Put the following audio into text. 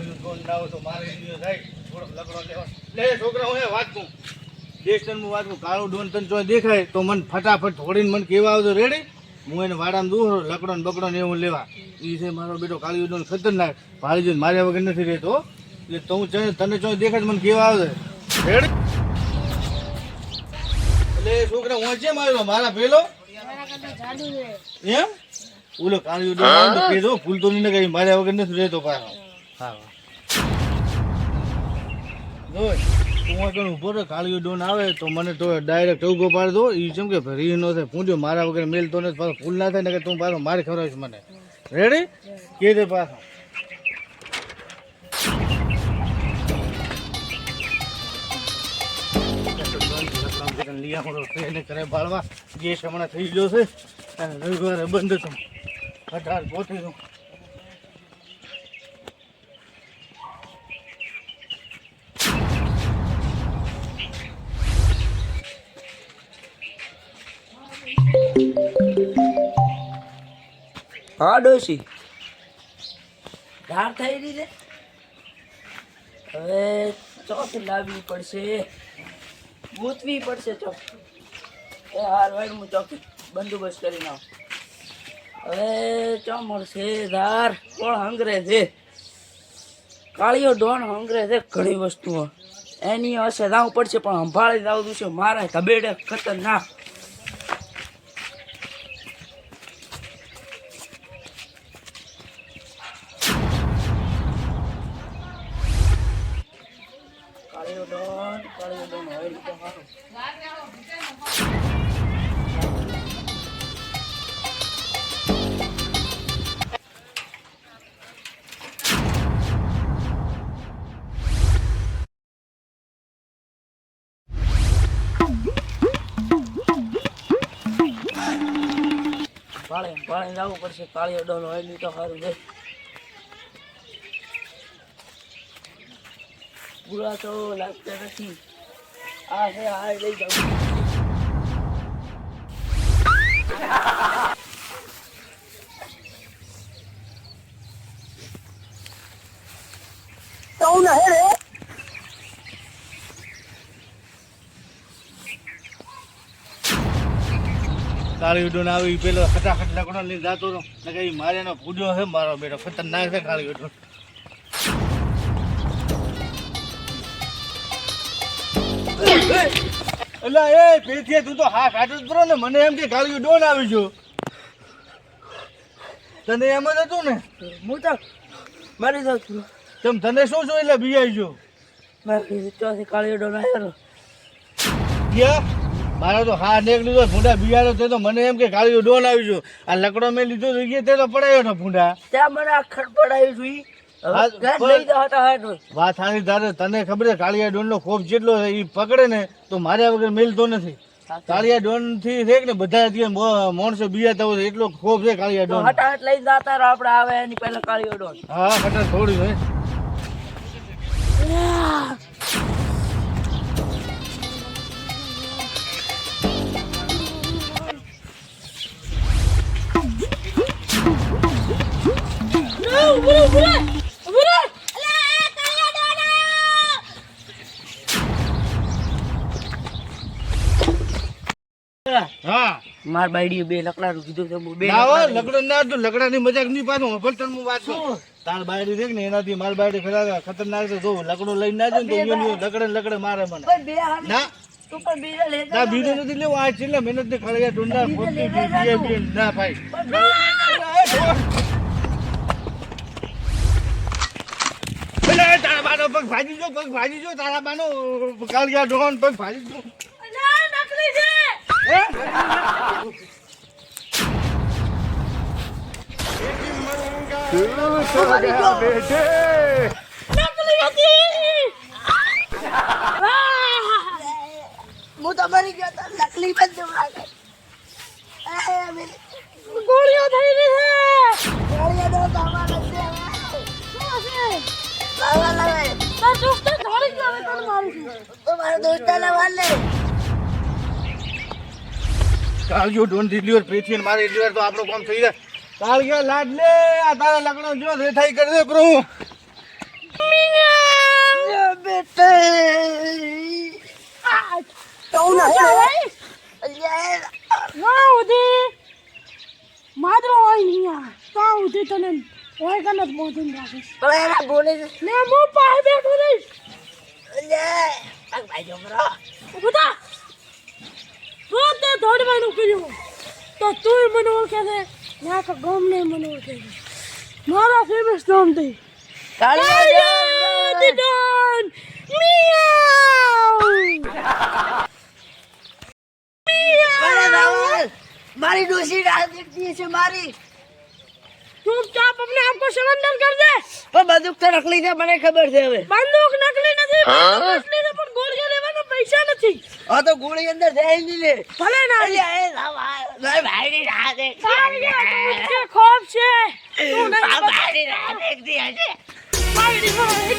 કાળિયું Don લાવો તો મારે ઇન્ડિયો થાય થોડોક લકડો લેવા લે છોકરા હું વાત કહું દેશનું વાત કહું કાળું ડોન તને જો દેખાય તો મને ફટાફટ થોડીને મને કેવા આવતો રેડી હું એને વાડામાં દૂર લકડો ને બકડો ને એવું લેવા એ છે મારો બેટો કાળિયું ડોન ખતરનાક ભાળી જઈને માર્યા વગર નથી રહેતો એટલે તો હું તને જો દેખાય મને કેવા આવશે રેડી એટલે છોકરા હું છે મારા પેલો એમ ઓલો કાળિયું ડોન કીધો ભૂલતો નહીં કઈ માર્યા વગર નથી રહેતો પાછો હા તું ઉભો રહે કાળિયું ડોન આવે તો મને તો ડાયરેક્ટ ટવકો પાડી દો એ જેમ કે રી નો થાય પૂંજો મારા વગર મેલતો નથી પાછો ભૂલ ના થાય ને કે તું પાછો મારે ખવડાવીશ મને રેડી કે દે પાછો કરે બાળવા ગેસ હમણાં થઈ ગયો છે અને રવિવારે બંધ છું 18 પહોંચી છું હા ડોશી ધાર થઈ રહી છે હવે ચોક લાવવી પડશે ગૂંથવી પડશે ચોક એ હાર વાળ હું ચોક બંદોબસ્ત કરી નાખ હવે ચો મળશે ધાર કોણ હંગરે છે કાળિયો ડોન હંગરે છે ઘણી વસ્તુઓ એની હશે જવું પડશે પણ સંભાળી જવું છે મારા ધબેડે ખતરનાક કાળિયો ડોન હોય તો સારું પાણી લાવવું પડશે કાળિયો ડોન હોય તો સારું છે બુરા તો લાગતા નથી આ છે આ લઈ જાઉં કાળિયું ડોન આવી પેલો ખટાખટ લકડો લઈને જાતો હતો ને કઈ મારેનો પૂજો છે મારો બેટો ખતરનાક છે કાળિયું ડોન એટલે એ પેથી તું તો હા કાઢો જ ને મને એમ કે કાળિયું ડોન આવી ગયો તને એમ જ હતું ને હું તો મારી જાઉં છું તને શું શું એટલે બીજાઈ ગયો મારી ચોથી કાળિયો ડોન આવ્યો મારો તો હા નીકળી ગયો ભૂંડા બિયારો તે તો મને એમ કે કાળિયું ડોન આવી ગયો આ લકડો મેં લીધો તો તે તો પડાયો ને ભૂંડા ત્યાં મને આખડ પડાવી જોઈ વાત સારી તારે તને ખબર છે કાળિયા ડોન નો ખોફ જેટલો છે એ પકડે ને તો માર્યા વગર મેલતો નથી કાળિયા ડોન થી છે ને બધા માણસો બિયાતા હોય એટલો ખોફ છે કાળિયા ડોન હટાહટ લઈ જતા આપડે આવે એની પહેલા કાળિયો ડોન હા હટાહટ થોડી હોય માર બાઈડી બે લકડા કીધું બે લકડો ના લકડા ની મજાક નહીં પાછું હું વાત કરું તાર બાયડી દેખ ને એનાથી માર બાયડી ખતરનાક છે જો લકડો લઈને ના જાય તો લકડે મારે મને ના ના બીજો નથી લેવું આ છેલ્લે મહેનત ને ખળિયા ડુંડા ના ભાઈ તારા બાનો પગ ભાજી જો તારા બાનો કાળિયા ડોન પગ ભાજી જો હું તો મરી ગયો તો નકલી બંધ ગોળીઓ થઈ રહી છે ગોળીઓ તો તમારા છે તાર દોસ્ત થોડી જ આવે તને મારું તો મારો દોસ્ત ને વાલે કાળિયો ડોન ડિલિવર પેથી મારે ડિલિવર તો આપણો કામ થઈ જાય કાળિયો લાડ લે આ તારા લગણો જો રેઠાઈ કરી દે પ્રભુ બેટે તો ના ઉધી માદરો હોય અહીંયા તા ઉધી તને હોય કે નથી પહોંચીને રાખીશ બોલે છે ને હું પાસે બેઠો રહીશ ભાઈ જમરા બધા રોજ તે દોડવાનું કર્યું તો તું મને ઓળખે છે ને આખા ગામને મને ઓળખે છે મારા ફેમસ નામ થી ડોન મારી ડોસી રાહ દેખતી છે મારી ચૂપચાપ अपने आप को सरेंडर कर दे પણ બંદૂક તો નકલી છે મને ખબર છે હવે બંદૂક નકલી નથી બંદૂક અસલી છે પણ ગોળીઓ લેવાના પૈસા નથી આ તો ગોળી અંદર જાય નહીં લે ભલે ના મારી ભાઈની રાહ દેખ કે ખોફ છે તું નહીં ભાઈની રાહ દેખતી હશે મારી